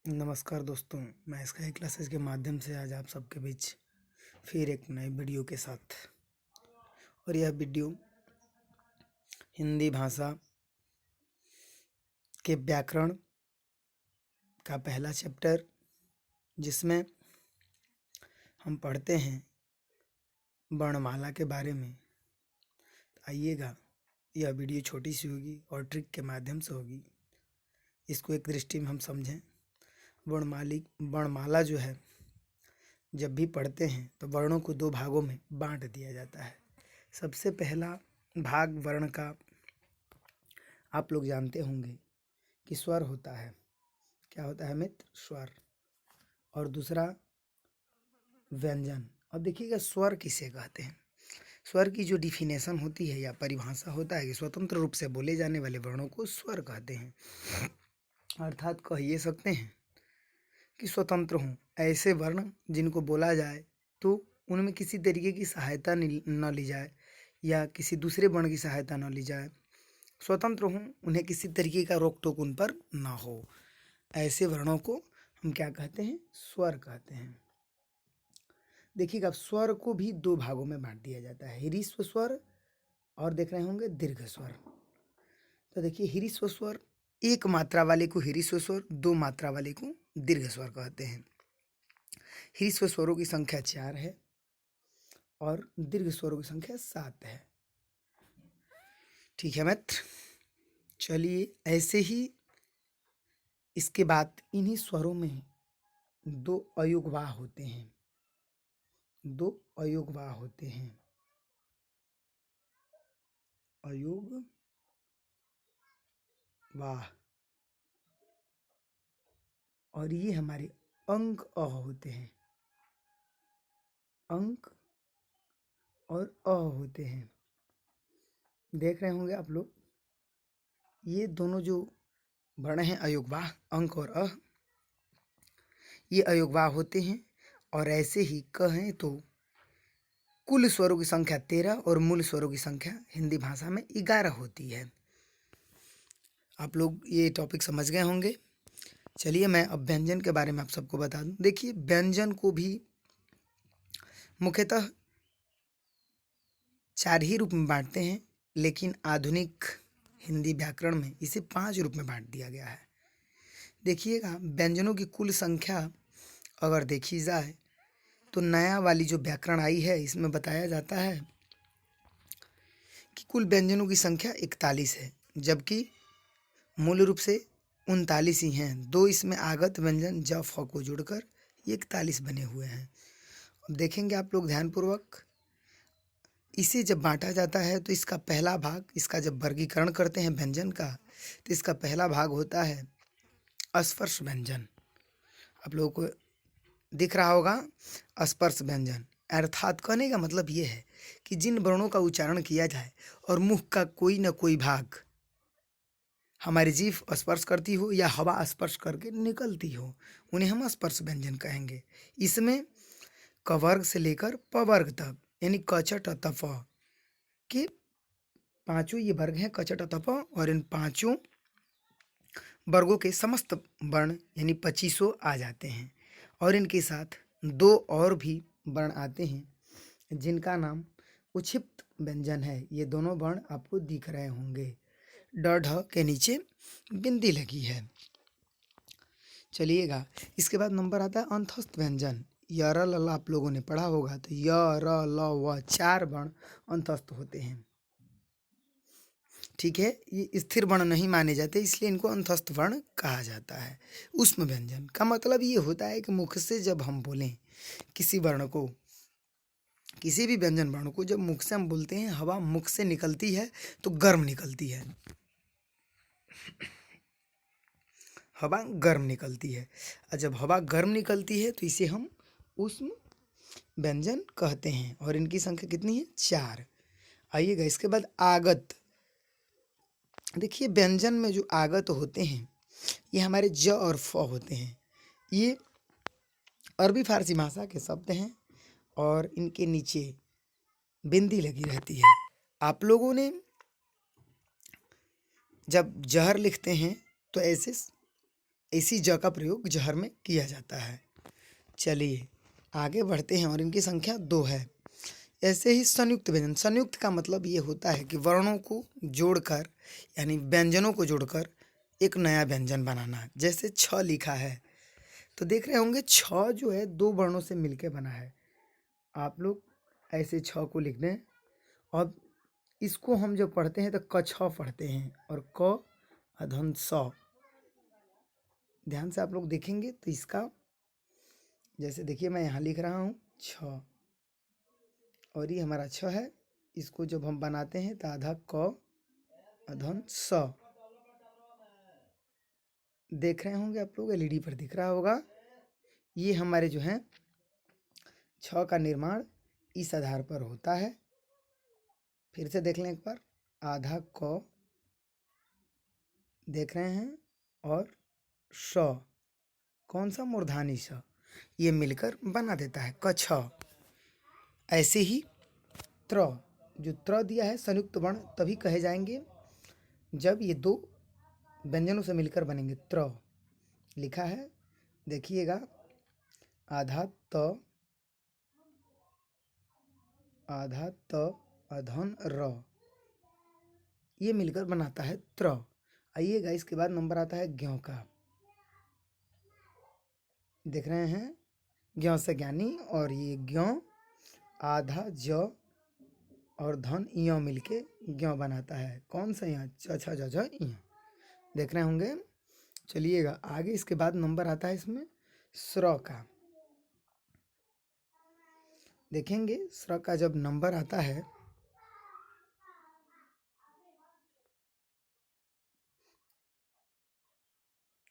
नमस्कार दोस्तों, मैं स्काई क्लासेस के माध्यम से आज आप सबके बीच फिर एक नई वीडियो के साथ। और यह वीडियो हिंदी भाषा के व्याकरण का पहला चैप्टर, जिसमें हम पढ़ते हैं वर्णमाला के बारे में। आइएगा, यह वीडियो छोटी सी होगी और ट्रिक के माध्यम से होगी। इसको एक दृष्टि में हम समझें। वर्णमाला जो है, जब भी पढ़ते हैं तो वर्णों को दो भागों में बांट दिया जाता है। सबसे पहला भाग वर्ण का आप लोग जानते होंगे कि स्वर होता है। क्या होता है मित्र? स्वर। और दूसरा व्यंजन। अब देखिएगा, स्वर किसे कहते हैं। स्वर की जो डिफिनेशन होती है या परिभाषा होता है कि स्वतंत्र रूप से बोले जाने वाले वर्णों को स्वर कहते हैं। अर्थात कह ये सकते हैं कि स्वतंत्र हों ऐसे वर्ण जिनको बोला जाए तो उनमें किसी तरीके की सहायता न ली जाए या किसी दूसरे वर्ण की सहायता न ली जाए। स्वतंत्र हों, उन्हें किसी तरीके का रोक टोक उन पर ना हो। ऐसे वर्णों को हम क्या कहते हैं? स्वर कहते हैं। देखिएगा, स्वर को भी दो भागों में बांट दिया जाता है, ह्रीस्व स्वर और देख रहे होंगे दीर्घ स्वर। तो देखिए, ह्रीस्व स्वर एक मात्रा वाले को ह्रीस्व स्वर, दो मात्रा वाले को दीर्घ स्वर कहते हैं। ह्रीस्व स्वरों की संख्या 4 है और दीर्घ स्वरों की संख्या 7 है। ठीक है मित्र, चलिए ऐसे ही इसके बाद इन्हीं स्वरों में दो अयुग्वाह होते हैं। दो अयुग्वाह होते हैं। अयुग्वाह। और ये हमारे अंक अ होते हैं। अंक और अ होते हैं। देख रहे होंगे आप लोग, ये दोनों जो वर्ण हैं अयुग्वाह, अंक और अ, ये अयुग्वाह होते हैं। और ऐसे ही कहें तो कुल स्वरों की संख्या 13 और मूल स्वरों की संख्या हिंदी भाषा में 11 होती है। आप लोग ये टॉपिक समझ गए होंगे। चलिए मैं अब व्यंजन के बारे में आप सबको बता दूं। देखिए, व्यंजन को भी मुख्यतः 4 ही रूप में बांटते हैं, लेकिन आधुनिक हिंदी व्याकरण में इसे 5 रूप में बांट दिया गया है। देखिएगा, व्यंजनों की कुल संख्या अगर देखी जाए तो नया वाली जो व्याकरण आई है, इसमें बताया जाता है कि कुल व्यंजनों की संख्या 41 है, जबकि मूल रूप से 39 ही हैं। दो इसमें आगत व्यंजन ज फ को जोड़कर ये 41 बने हुए हैं। अब देखेंगे आप लोग ध्यानपूर्वक, इसे जब बांटा जाता है तो इसका पहला भाग, इसका जब वर्गीकरण करते हैं व्यंजन का, तो इसका पहला भाग होता है स्पर्श व्यंजन। आप लोगों को दिख रहा होगा स्पर्श व्यंजन। अर्थात कहने का मतलब ये है कि जिन वर्णों का उच्चारण किया जाए और मुख का कोई न कोई भाग हमारी जीभ स्पर्श करती हो या हवा स्पर्श करके निकलती हो, उन्हें हम स्पर्श व्यंजन कहेंगे। इसमें क वर्ग से लेकर प वर्ग तक, यानी क छ ट त फ के पांचों ये वर्ग हैं, क छ ट त फ, और इन पांचों वर्गों के समस्त वर्ण यानी 25 आ जाते हैं। और इनके साथ दो और भी वर्ण आते हैं जिनका नाम उक्षिप्त व्यंजन है। ये दोनों वर्ण आपको दिख रहे होंगे। ड ढ के नीचे बिंदी लगी है। चलिएगा, इसके बाद नंबर आता है अंतस्थ व्यंजन। य र ल आप लोगों ने पढ़ा होगा, तो य र ल व 4 वर्ण अंतस्थ होते हैं। ठीक है, ये स्थिर वर्ण नहीं माने जाते, इसलिए इनको अंतस्थ वर्ण कहा जाता है। ऊष्म व्यंजन का मतलब ये होता है कि मुख से जब हम बोलें किसी वर्ण को, किसी भी व्यंजन वर्ण को जब मुख से हम बोलते हैं, हवा मुख से निकलती है तो गर्म निकलती है। हवा गर्म निकलती है, और जब हवा गर्म निकलती है तो इसे हम ऊष्म व्यंजन कहते हैं। और इनकी संख्या कितनी है? 4। आइएगा, इसके बाद आगत। देखिए, व्यंजन में जो आगत होते हैं ये हमारे ज और फ होते हैं। ये अरबी फारसी भाषा के शब्द हैं और इनके नीचे बिंदी लगी रहती है। आप लोगों ने जब जहर लिखते हैं तो ऐसे इसी ज का प्रयोग जहर में किया जाता है। चलिए आगे बढ़ते हैं और इनकी संख्या 2 है। ऐसे ही संयुक्त व्यंजन, संयुक्त का मतलब ये होता है कि वर्णों को जोड़कर यानी व्यंजनों को जोड़कर एक नया व्यंजन बनाना। जैसे छ लिखा है तो देख रहे होंगे छ जो है 2 वर्णों से मिलकर बना है। आप लोग ऐसे छ को लिख दें और इसको हम जब पढ़ते हैं तो क छ पढ़ते हैं और क अधन स। ध्यान से आप लोग देखेंगे तो इसका जैसे देखिए मैं यहाँ लिख रहा हूँ छ और ये हमारा छ है। इसको जब हम बनाते हैं तो आधा क अधन स। देख रहे होंगे आप लोग, एलईडी पर दिख रहा होगा। ये हमारे जो हैं छ का निर्माण इस आधार पर होता है। फिर से देख लें एक बार, आधा क देख रहे हैं और श, कौन सा, मूर्धानी श, ये मिलकर बना देता है क छ। ऐसे ही त्र, जो त्र दिया है संयुक्त वर्ण तभी कहे जाएंगे जब ये 2 व्यंजनों से मिलकर बनेंगे। त्र लिखा है देखिएगा, आधा त अधन र, ये मिलकर बनाता है त्र। आइएगा इसके बाद नंबर आता है ज्ञ का। देख रहे हैं ज्ञ से ज्ञानी, और ये ज्ञ आधा ज और धन य मिलके ज्ञ बनाता है। कौन सा यहाँ, छ छ ज झ य, देख रहे होंगे। चलिएगा आगे इसके बाद नंबर आता है इसमें स्र का। देखेंगे स्र का जब नंबर आता है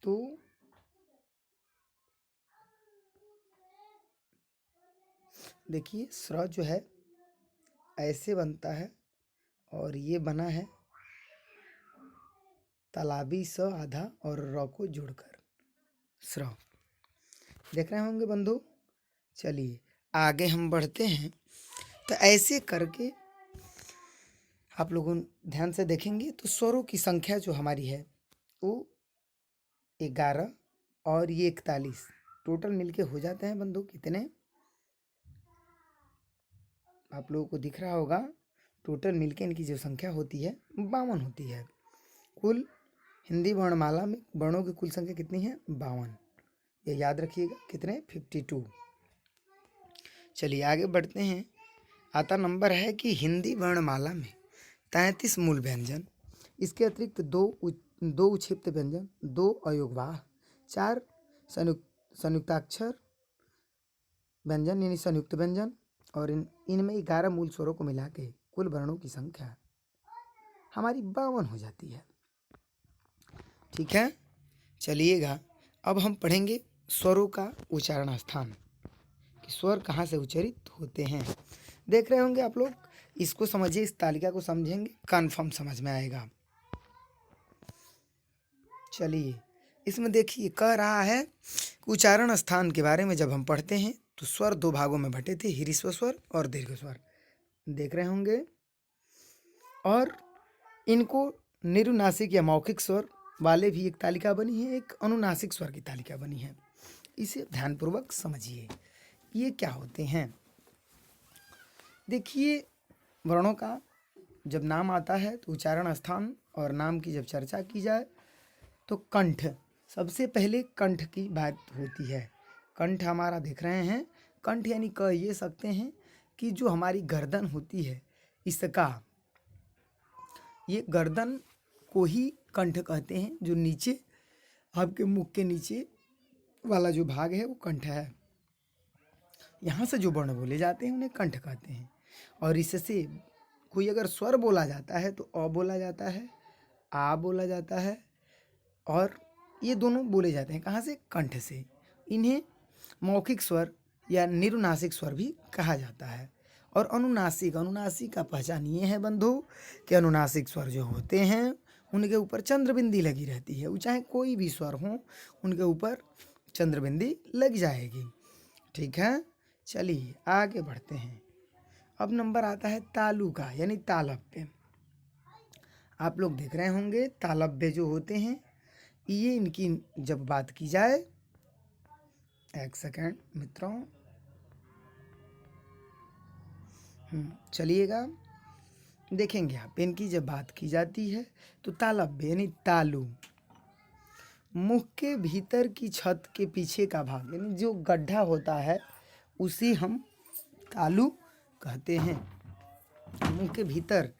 तो देखिए स्र जो है ऐसे बनता है और ये बना है तालाबी स आधा और र को जोड़कर स्र। देख रहे होंगे बंधु। चलिए आगे हम बढ़ते हैं तो ऐसे करके आप लोगों ध्यान से देखेंगे तो स्वरों की संख्या जो हमारी है वो 11 और ये 41 टोटल मिलके हो जाते हैं बंधु कितने, आप लोगों को दिख रहा होगा। टोटल मिलके इनकी जो संख्या होती है 52 होती है। कुल हिंदी वर्णमाला में वर्णों की कुल संख्या कितनी है, 52। ये याद रखिएगा कितने, 52। चलिए आगे बढ़ते हैं। आता नंबर है कि हिंदी वर्णमाला में 33 मूल व्यंजन, इसके अतिरिक्त 2 उक्षिप्त व्यंजन, 2 अयोगवाह, 4 संयुक्ताक्षर व्यंजन यानी संयुक्त व्यंजन, और इनमें 11 मूल स्वरों को मिला के कुल वर्णों की संख्या हमारी 52 हो जाती है। ठीक है। चलिएगा अब हम पढ़ेंगे स्वरों का उच्चारण स्थान, कि स्वर कहाँ से उच्चारित होते हैं। देख रहे होंगे आप लोग, इसको समझिए, इस तालिका को समझेंगे कन्फर्म समझ में आएगा। चलिए इसमें देखिए कह रहा है कि उच्चारण स्थान के बारे में जब हम पढ़ते हैं तो स्वर 2 भागों में बटे थे, ह्रस्व स्वर और दीर्घ स्वर। देख रहे होंगे, और इनको निरुनासिक या मौखिक स्वर वाले भी एक तालिका बनी है, एक अनुनासिक स्वर की तालिका बनी है। इसे ध्यानपूर्वक समझिए ये क्या होते हैं। देखिए वर्णों का जब नाम आता है तो उच्चारण स्थान और नाम की जब चर्चा की जाए तो कंठ, सबसे पहले कंठ की बात होती है। कंठ हमारा देख रहे हैं, कंठ यानी कह ये सकते हैं कि जो हमारी गर्दन होती है इसका, ये गर्दन को ही कंठ कहते हैं। जो नीचे आपके मुख के नीचे वाला जो भाग है वो कंठ है। यहाँ से जो वर्ण बोले जाते हैं उन्हें कंठ कहते हैं। और इससे कोई अगर स्वर बोला जाता है तो अ बोला जाता है, आ बोला जाता है, और ये दोनों बोले जाते हैं कहाँ से, कंठ से। इन्हें मौखिक स्वर या निरुनासिक स्वर भी कहा जाता है। और अनुनासिक, अनुनासिक का पहचान ये है बंधु कि अनुनासिक स्वर जो होते हैं उनके ऊपर चंद्रबिंदी लगी रहती है। वो चाहे कोई भी स्वर हो उनके ऊपर चंद्रबिंदी लग जाएगी। ठीक है। चलिए आगे बढ़ते हैं। अब नंबर आता है तालु का, यानी तालव्य। आप लोग देख रहे होंगे तालव्य जो होते हैं ये इनकी जब बात की जाए, एक सेकेंड मित्रों, चलिएगा देखेंगे आप। इनकी जब बात की जाती है तो तालव्य यानी तालु, मुख के भीतर की छत के पीछे का भाग यानी जो गड्ढा होता है उसे हम तालु कहते हैं। मुख के भीतर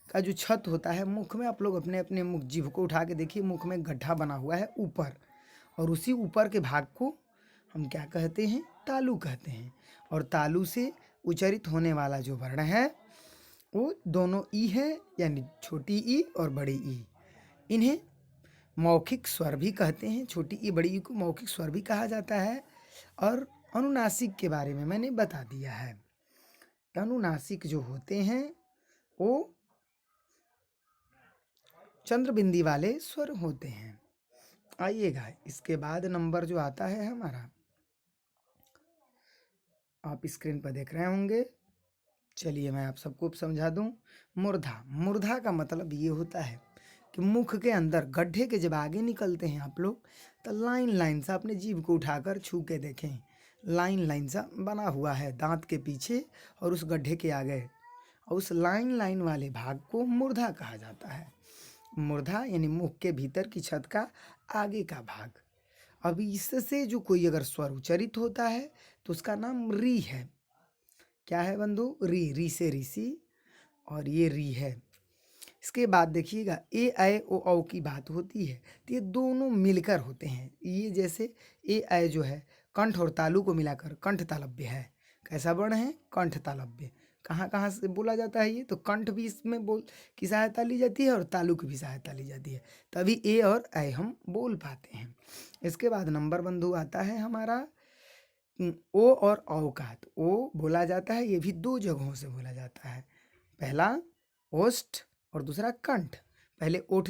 का जो छत होता है, मुख में आप लोग अपने अपने मुख जीभ को उठा के देखिए, मुख में गड्ढा बना हुआ है ऊपर, और उसी ऊपर के भाग को हम क्या कहते हैं? तालु कहते हैं। और तालु से उच्चारित होने वाला जो वर्ण है वो दोनों ई है, यानी छोटी ई और बड़ी ई। इन्हें मौखिक स्वर भी कहते हैं। छोटी ई बड़ी ई को मौखिक स्वर भी कहा जाता है। और अनुनासिक के बारे में मैंने बता दिया है। अनुनासिक जो होते हैं वो चंद्रबिंदी वाले स्वर होते हैं। आइएगा, इसके बाद नंबर जो आता है हमारा, आप स्क्रीन पर देख रहे होंगे। चलिए मैं आप सबको समझा दूं। मूर्धा, मूर्धा का मतलब ये होता है कि मुख के अंदर गड्ढे के जब आगे निकलते हैं आप लोग, तो लाइन लाइन सा अपने जीभ को उठाकर छू के देखें, लाइन लाइन सा बना हुआ है दांत के पीछे और उस गड्ढे के आगे, और उस लाइन लाइन वाले भाग को मूर्धा कहा जाता है। मूर्धा यानी मुख के भीतर की छत का आगे का भाग। अब इससे जो कोई अगर स्वर उच्चारित होता है तो उसका नाम री है। क्या है बंधु? री, री से ऋषि, और ये री है। इसके बाद देखिएगा ए ऐ ओ औ की बात होती है तो ये दोनों मिलकर होते हैं। ये जैसे ए ऐ जो है कंठ और तालु को मिलाकर कंठ तालव्य है। कैसा वर्ण है? कंठ तालव्य। कहाँ कहाँ से बोला जाता है ये? तो कंठ भी इसमें बोल की सहायता ली जाती है और तालु की भी सहायता ली जाती है, तभी ए और ऐ हम बोल पाते हैं। इसके बाद नंबर बंधु आता है हमारा ओ और औ का। तो ओ बोला जाता है, ये भी दो जगहों से बोला जाता है। पहला ओष्ठ और दूसरा कंठ। पहले ओठ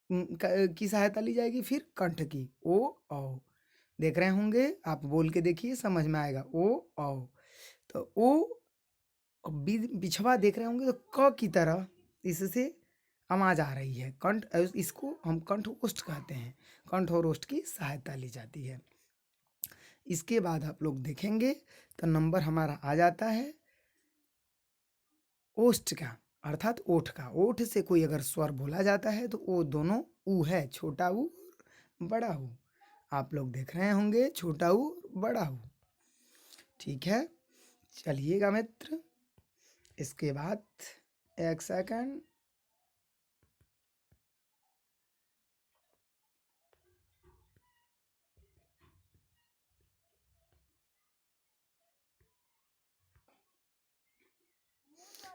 की सहायता ली जाएगी, फिर कंठ की। ओ औ देख रहे होंगे आप, बोल के देखिए समझ में आएगा। ओ औ, तो ओ पिछवा देख रहे होंगे तो क की तरह इससे आवाज आ रही है। कंठ, इसको हम कंठ ओष्ठ कहते हैं। कंठ और ओष्ठ की सहायता ली जाती है। इसके बाद आप लोग देखेंगे तो नंबर हमारा आ जाता है ओष्ठ का, अर्थात ओठ का। ओठ से कोई अगर स्वर बोला जाता है तो वो दोनों ऊ है, छोटा ऊ और बड़ा ऊ। आप लोग देख रहे होंगे छोटा ऊ बड़ा ऊ। ठीक है, चलिएगा मित्र। इसके बाद एक सेकंड,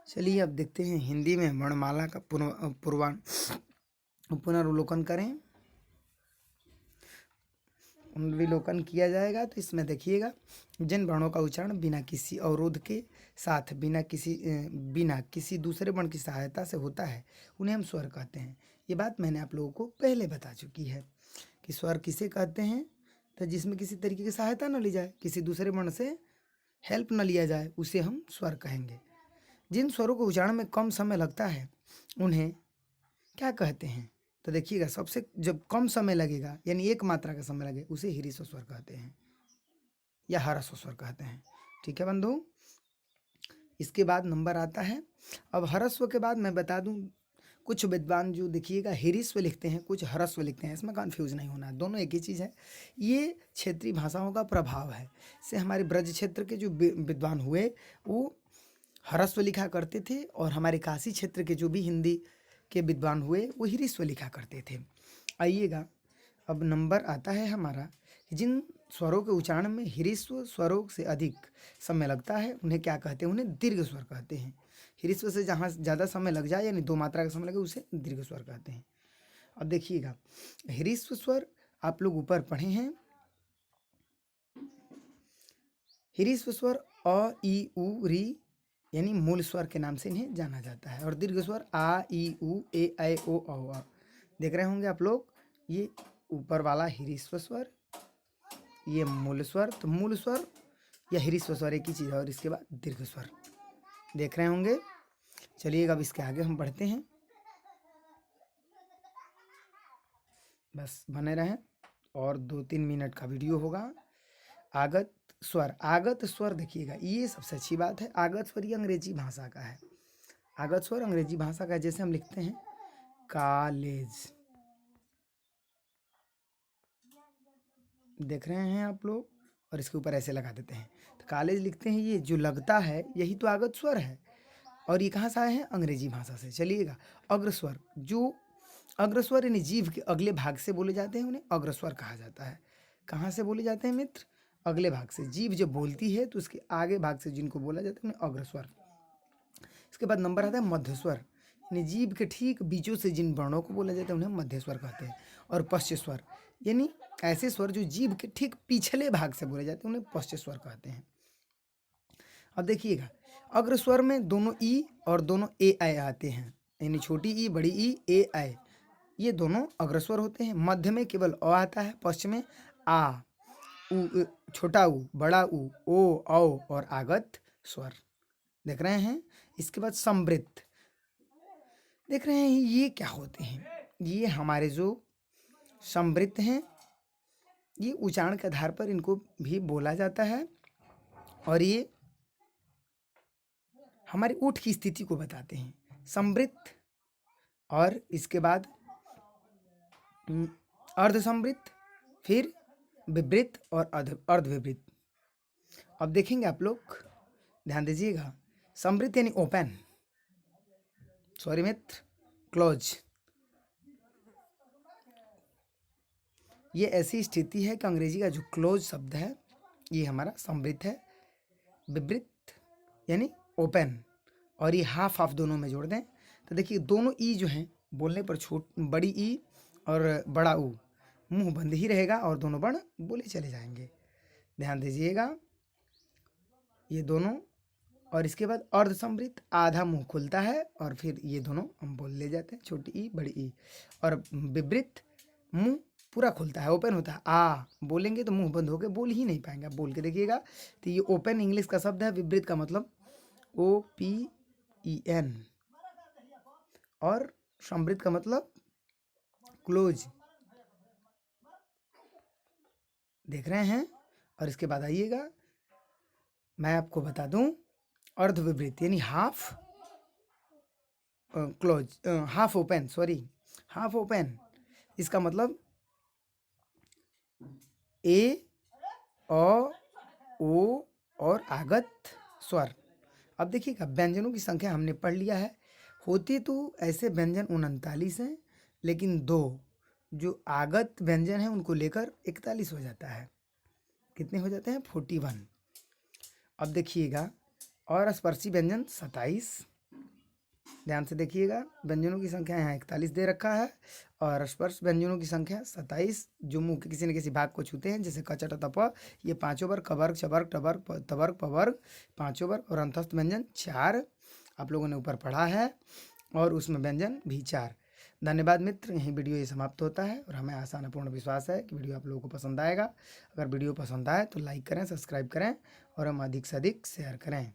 चलिए अब देखते हैं हिंदी में वर्णमाला का पुनर्विलोकन करें। विलोकन किया जाएगा तो इसमें देखिएगा, जिन वर्णों का उच्चारण बिना किसी अवरोध के साथ, बिना किसी दूसरे वर्ण की सहायता से होता है उन्हें हम स्वर कहते हैं। ये बात मैंने आप लोगों को पहले बता चुकी है कि स्वर किसे कहते हैं, तो जिसमें किसी तरीके की सहायता न ली जाए, किसी दूसरे वर्ण से हेल्प न लिया जाए, उसे हम स्वर कहेंगे। जिन स्वरों को उच्चारण में कम समय लगता है उन्हें क्या कहते हैं? तो देखिएगा, सबसे जब कम समय लगेगा यानी एक मात्रा का समय लगे उसे ह्रीस्व स्वर कहते हैं या ह्रस्व स्वर कहते हैं। ठीक है बंधु। इसके बाद नंबर आता है, अब ह्रस्व के बाद मैं बता दूं, कुछ विद्वान जो देखिएगा ह्रीस्व लिखते हैं, कुछ ह्रस्व लिखते हैं, इसमें कन्फ्यूज नहीं होना, दोनों एक ही चीज़ है। ये क्षेत्रीय भाषाओं का प्रभाव है। से हमारे ब्रज क्षेत्र के जो विद्वान हुए वो ह्रस्व लिखा करते थे, और हमारे काशी क्षेत्र के जो भी हिंदी के विद्वान हुए वो ह्रीस्व लिखा करते थे। आइएगा, अब नंबर आता है हमारा, जिन स्वरों के उच्चारण में ह्रीस्व स्वरों से अधिक समय लगता है उन्हें क्या कहते हैं? उन्हें दीर्घ स्वर कहते हैं। ह्रीस्व से जहाँ ज़्यादा समय लग जाए यानी दो मात्रा का समय लगे उसे दीर्घ स्वर कहते हैं। अब देखिएगा, ह्रीस्व स्वर आप लोग ऊपर पढ़े हैं। ह्रीस्व स्वर अ ई उ री यानी मूल स्वर के नाम से इन्हें जाना जाता है, और दीर्घ स्वर आ ई उ ए ऐ ओ औ आ। देख रहे होंगे आप लोग, ये ऊपर वाला ह्रीस्व स्वर, ये मूल स्वर। तो मूल स्वर या ह्रीस्व स्वर एक ही चीज़ है, और इसके बाद दीर्घ स्वर देख रहे होंगे। चलिएगा अब इसके आगे हम बढ़ते हैं। बस बने रहें और 2-3 मिनट का वीडियो होगा। आगत स्वर, आगत स्वर देखिएगा, ये सबसे अच्छी बात है। आगत स्वर ये अंग्रेजी भाषा का है। आगत स्वर अंग्रेजी भाषा का है। जैसे हम लिखते हैं कॉलेज, देख रहे हैं आप लोग, और इसके ऊपर ऐसे लगा देते हैं तो कॉलेज लिखते हैं। ये जो लगता है यही तो आगत स्वर है, और ये कहाँ से आए हैं? अंग्रेजी भाषा से। चलिएगा अग्रस्वर, जो अग्रस्वर यानी जीभ के अगले भाग से बोले जाते हैं उन्हें अग्रस्वर कहा जाता है। कहाँ से बोले जाते हैं मित्र? अगले भाग से। जीभ जब बोलती है तो उसके आगे भाग से जिनको बोला जाता है उन्हें अग्रस्वर। इसके बाद नंबर आता है मध्यस्वर, यानी जीभ के ठीक बीचों से जिन वर्णों को बोला जाता है उन्हें मध्यस्वर कहते हैं। और पश्चस्वर, यानी ऐसे स्वर जो जीभ के ठीक पिछले भाग से बोले जाते हैं उन्हें पश्चस्वर कहते हैं। अब देखिएगा अग्रस्वर में दोनों ई और दोनों ए आई आते हैं, यानी छोटी ई बड़ी ई ए आई, ये दोनों अग्रस्वर होते हैं। मध्य में केवल अ आता है, पश्च में आ, उ, छोटा उ, बड़ा उ, ओ, औ और आगत स्वर। देख रहे हैं। इसके बाद समृद्ध, देख रहे हैं ये क्या होते हैं? ये हमारे जो समृद्ध हैं, ये उच्चारण के आधार पर इनको भी बोला जाता है, और ये हमारे ओठ की स्थिति को बताते हैं। समृद्ध, और इसके बाद अर्धसमृद्ध, फिर विवृत और अर्धविवृत। अब देखेंगे आप लोग, ध्यान दीजिएगा। समृद्ध यानी ओपन, सॉरी मित्र, क्लोज। ये ऐसी स्थिति है कि अंग्रेजी का जो क्लोज शब्द है ये हमारा समृद्ध है। विवृत यानी ओपन, और ये हाफ हाफ दोनों में जोड़ दें तो देखिए दोनों ई जो हैं बोलने पर बड़ी ई और बड़ा ऊ, मुंह बंद ही रहेगा और दोनों वर्ण बोले चले जाएंगे। ध्यान दीजिएगा ये दोनों। और इसके बाद अर्धसमृद्ध, आधा मुंह खुलता है और फिर ये दोनों हम बोल ले जाते हैं, छोटी ई बड़ी ई। और विवृत, मुंह पूरा खुलता है, ओपन होता है। आ बोलेंगे तो मुंह बंद होकर बोल ही नहीं पाएंगे। आप बोल के देखिएगा तो ये ओपन इंग्लिश का शब्द है। विवृत का मतलब OPEN, और समृद्ध का मतलब क्लोज। देख रहे हैं। और इसके बाद आइएगा, मैं आपको बता दूं, अर्धविवृत यानी half close, half open, sorry half open. इसका मतलब ए, ओ, और आगत स्वर। अब देखिएगा व्यंजनों की संख्या हमने पढ़ लिया है। होती तो ऐसे व्यंजन 39 हैं, लेकिन दो जो आगत व्यंजन हैं उनको लेकर 41 हो जाता है। कितने हो जाते हैं? 41। अब देखिएगा और स्पर्शी व्यंजन 27। ध्यान से देखिएगा, व्यंजनों की संख्या यहाँ 41 दे रखा है, और स्पर्श व्यंजनों की संख्या 27 जो मुंह के किसी न किसी भाग को छूते हैं, जैसे कचट तप, ये पांचों वर्ग, कवर्ग चवर्ग टवर्ग तवर्ग पवर्ग, पांचों वर्ग। और अंतस्थ व्यंजन 4 आप लोगों ने ऊपर पढ़ा है, और उसमें व्यंजन भी 4। धन्यवाद मित्र, यही वीडियो ये समाप्त होता है, और हमें आशा पूर्ण विश्वास है कि वीडियो आप लोगों को पसंद आएगा। अगर वीडियो पसंद आए तो लाइक करें, सब्सक्राइब करें, और हम अधिक से अधिक शेयर करें।